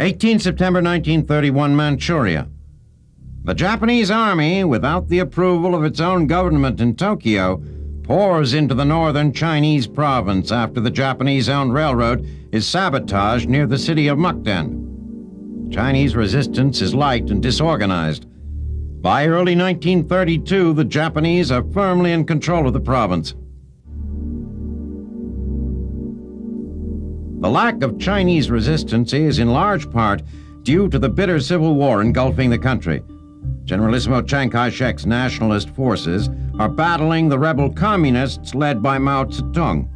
18 September 1931, Manchuria. The Japanese army, without the approval of its own government in Tokyo, pours into the northern Chinese province after the Japanese-owned railroad is sabotaged near the city of Mukden. Chinese resistance is light and disorganized. By early 1932, the Japanese are firmly in control of the province. The lack of Chinese resistance is in large part due to the bitter civil war engulfing the country. Generalissimo Chiang Kai-shek's nationalist forces are battling the rebel communists led by Mao Zedong.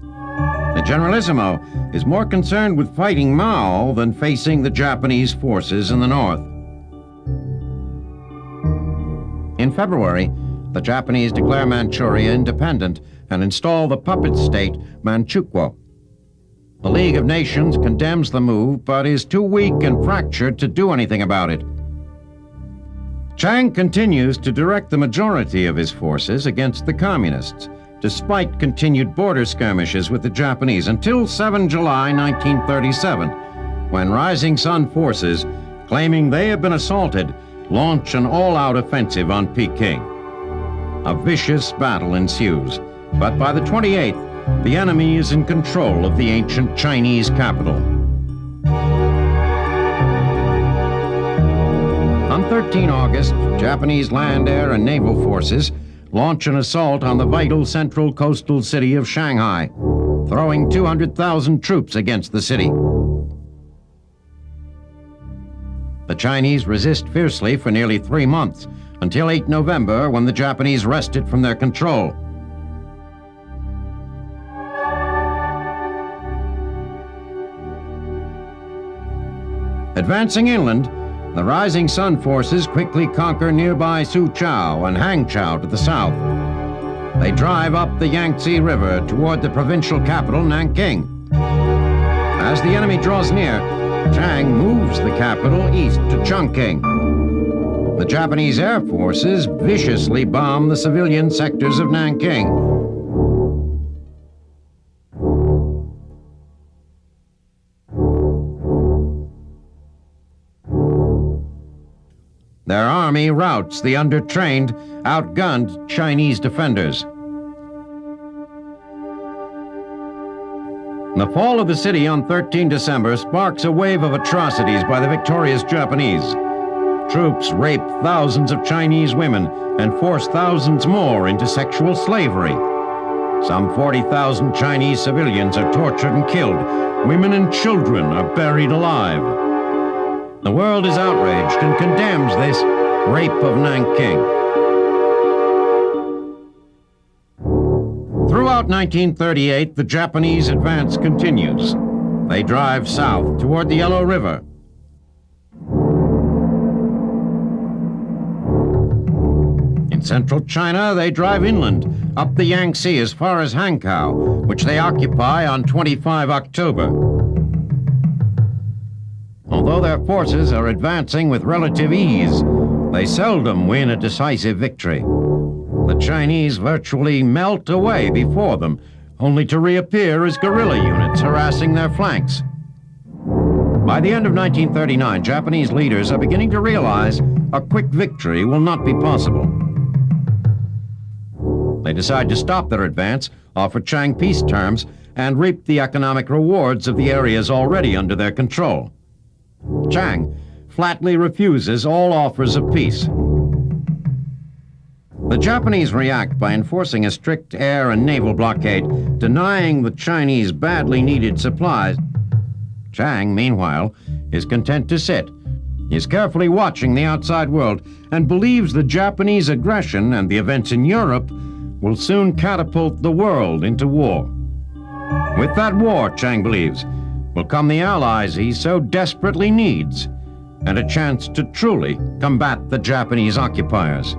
The Generalissimo is more concerned with fighting Mao than facing the Japanese forces in the north. In February, the Japanese declare Manchuria independent and install the puppet state Manchukuo. The League of Nations condemns the move, but is too weak and fractured to do anything about it. Chiang continues to direct the majority of his forces against the communists, despite continued border skirmishes with the Japanese, until 7 July 1937, when Rising Sun forces, claiming they have been assaulted, launch an all-out offensive on Peking. A vicious battle ensues, but by the 28th, the enemy is in control of the ancient Chinese capital. On 13 August, Japanese land, air, and naval forces launch an assault on the vital central coastal city of Shanghai, throwing 200,000 troops against the city. The Chinese resist fiercely for nearly 3 months, until 8 November, when the Japanese wrest it from their control. Advancing inland, the Rising Sun forces quickly conquer nearby Suzhou and Hangzhou to the south. They drive up the Yangtze River toward the provincial capital, Nanking. As the enemy draws near, Chiang moves the capital east to Chongqing. The Japanese air forces viciously bomb the civilian sectors of Nanking. Their army routs the undertrained, outgunned Chinese defenders. The fall of the city on 13 December sparks a wave of atrocities by the victorious Japanese. Troops rape thousands of Chinese women and force thousands more into sexual slavery. Some 40,000 Chinese civilians are tortured and killed. Women and children are buried alive. The world is outraged and condemns this rape of Nanking. Throughout 1938, the Japanese advance continues. They drive south toward the Yellow River. In central China, they drive inland, up the Yangtze as far as Hankow, which they occupy on 25 October. Although their forces are advancing with relative ease, they seldom win a decisive victory. The Chinese virtually melt away before them, only to reappear as guerrilla units harassing their flanks. By the end of 1939, Japanese leaders are beginning to realize a quick victory will not be possible. They decide to stop their advance, offer Chiang peace terms, and reap the economic rewards of the areas already under their control. Chiang flatly refuses all offers of peace. The Japanese react by enforcing a strict air and naval blockade, denying the Chinese badly needed supplies. Chiang, meanwhile, is content to sit. He is carefully watching the outside world and believes the Japanese aggression and the events in Europe will soon catapult the world into war. With that war, Chiang believes, will come the allies he so desperately needs, and a chance to truly combat the Japanese occupiers.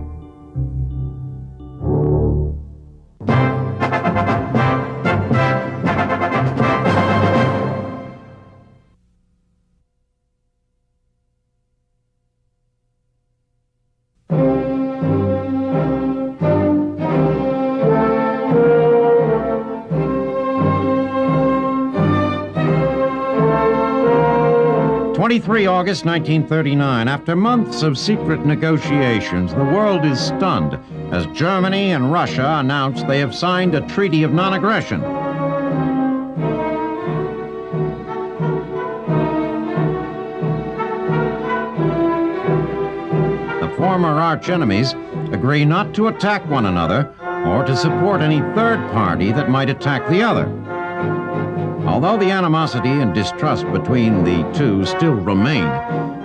23 August 1939. After months of secret negotiations, the world is stunned as Germany and Russia announce they have signed a treaty of non-aggression. The former arch-enemies agree not to attack one another or to support any third party that might attack the other. Although the animosity and distrust between the two still remain,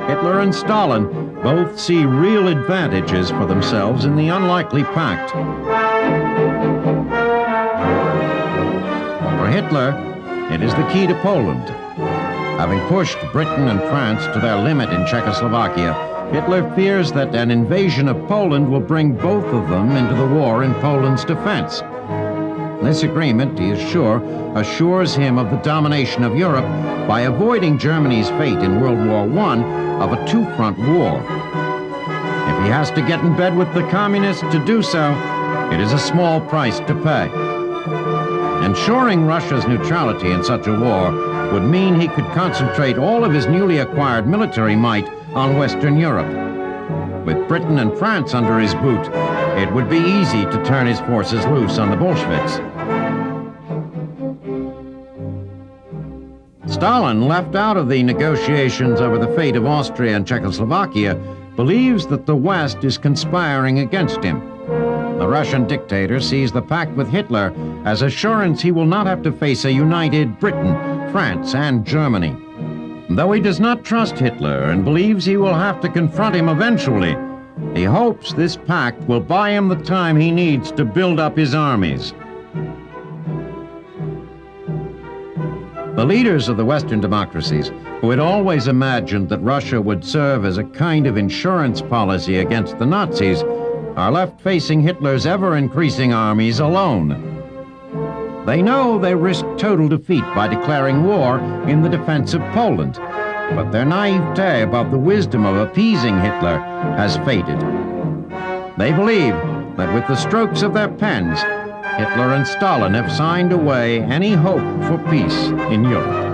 Hitler and Stalin both see real advantages for themselves in the unlikely pact. For Hitler, it is the key to Poland. Having pushed Britain and France to their limit in Czechoslovakia, Hitler fears that an invasion of Poland will bring both of them into the war in Poland's defense. This agreement, he is sure, assures him of the domination of Europe by avoiding Germany's fate in World War I of a two-front war. If he has to get in bed with the communists to do so, it is a small price to pay. Ensuring Russia's neutrality in such a war would mean he could concentrate all of his newly acquired military might on Western Europe. With Britain and France under his boot, it would be easy to turn his forces loose on the Bolsheviks. Stalin, left out of the negotiations over the fate of Austria and Czechoslovakia, believes that the West is conspiring against him. The Russian dictator sees the pact with Hitler as assurance he will not have to face a united Britain, France, and Germany. Though he does not trust Hitler and believes he will have to confront him eventually, he hopes this pact will buy him the time he needs to build up his armies. The leaders of the Western democracies, who had always imagined that Russia would serve as a kind of insurance policy against the Nazis, are left facing Hitler's ever-increasing armies alone. They know they risk total defeat by declaring war in the defense of Poland, but their naivete about the wisdom of appeasing Hitler has faded. They believe that with the strokes of their pens, Hitler and Stalin have signed away any hope for peace in Europe.